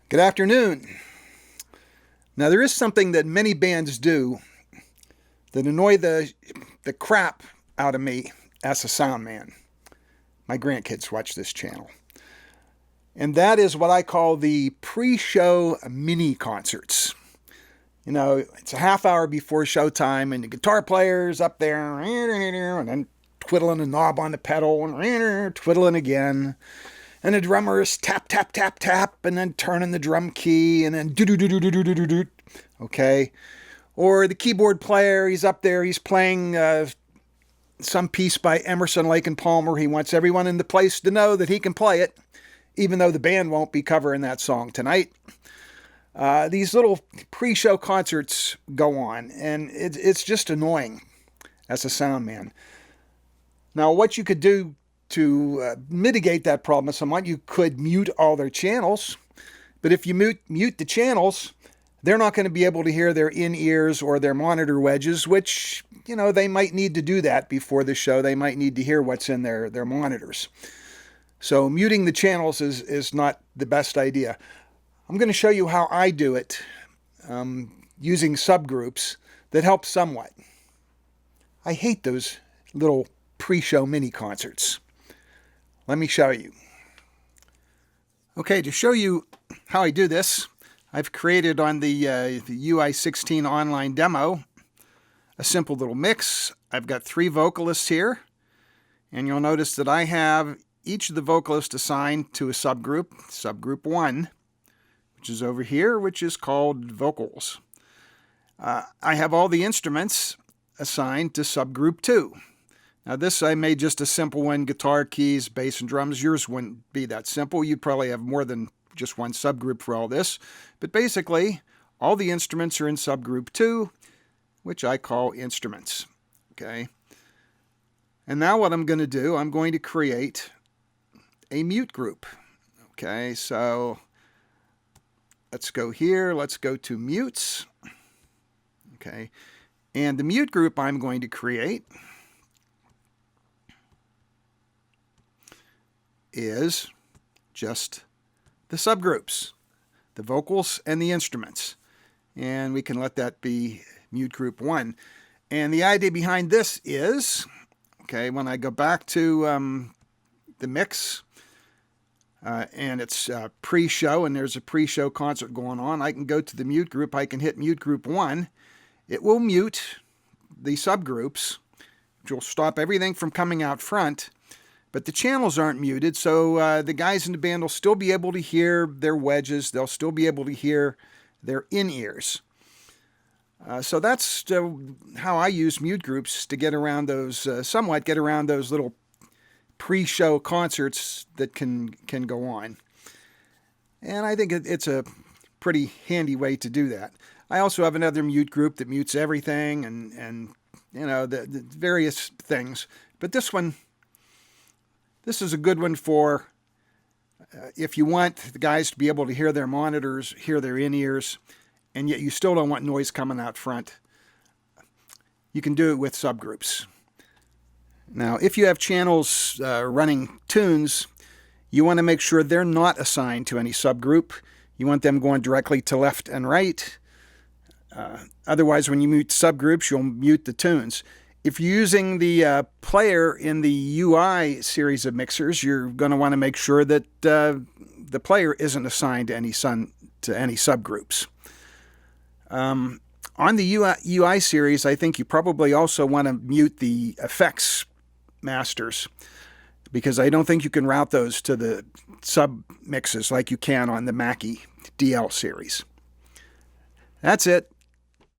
Good afternoon. Now, there is something that many bands do that annoy the crap out of me as a sound man. My grandkids watch this channel. And that is what I call the pre-show mini concerts. You know, it's a half hour before showtime and the guitar player's up there and then twiddling a knob on the pedal and twiddling again. And the drummer is tap, tap, tap, tap, and then turning the drum key, and then do-do-do-do-do-do-do-do, okay? Or the keyboard player, he's up there, he's playing some piece by Emerson, Lake and Palmer. He wants everyone in the place to know that he can play it, even though the band won't be covering that song tonight. These little pre-show concerts go on, and it's just annoying as a sound man. Now, what you could do to mitigate that problem somewhat, you could mute all their channels. But if you mute the channels, they're not going to be able to hear their in-ears or their monitor wedges, which, you know, they might need to do that before the show. They might need to hear what's in their monitors. So muting the channels is not the best idea. I'm going to show you how I do it using subgroups that help somewhat. I hate those little pre-show mini concerts. Let me show you. Okay, to show you how I do this, I've created on the UI16 online demo a simple little mix. I've got 3 vocalists here, and you'll notice that I have each of the vocalists assigned to a subgroup, subgroup 1, which is over here, which is called vocals. I have all the instruments assigned to subgroup 2. Now this I made just a simple one, guitar, keys, bass, and drums. Yours wouldn't be that simple. You'd probably have more than just one subgroup for all this. But basically, all the instruments are in subgroup 2, which I call instruments. Okay. And now what I'm going to do, I'm going to create a mute group. Okay, so let's go here. Let's go to mutes. Okay. And the mute group I'm going to create is just the subgroups, the vocals and the instruments. And we can let that be mute group 1. And the idea behind this is, okay, when I go back to the mix and it's pre-show and there's a pre-show concert going on, I can go to the mute group, I can hit mute group 1. It will mute the subgroups, which will stop everything from coming out front. But the channels aren't muted, so the guys in the band will still be able to hear their wedges. They'll still be able to hear their in-ears. So that's how I use mute groups to get around those, somewhat get around those little pre-show concerts that can go on. And I think it's a pretty handy way to do that. I also have another mute group that mutes everything and you know, the various things. But this is a good one for if you want the guys to be able to hear their monitors, hear their in-ears, and yet you still don't want noise coming out front. You can do it with subgroups. Now, if you have channels running tunes, you want to make sure they're not assigned to any subgroup. You want them going directly to left and right. Otherwise, when you mute subgroups, you'll mute the tunes. If you're using the player in the UI series of mixers, you're going to want to make sure that the player isn't assigned to any subgroups. On the UI series, I think you probably also want to mute the effects masters, because I don't think you can route those to the sub mixes like you can on the Mackie DL series. That's it.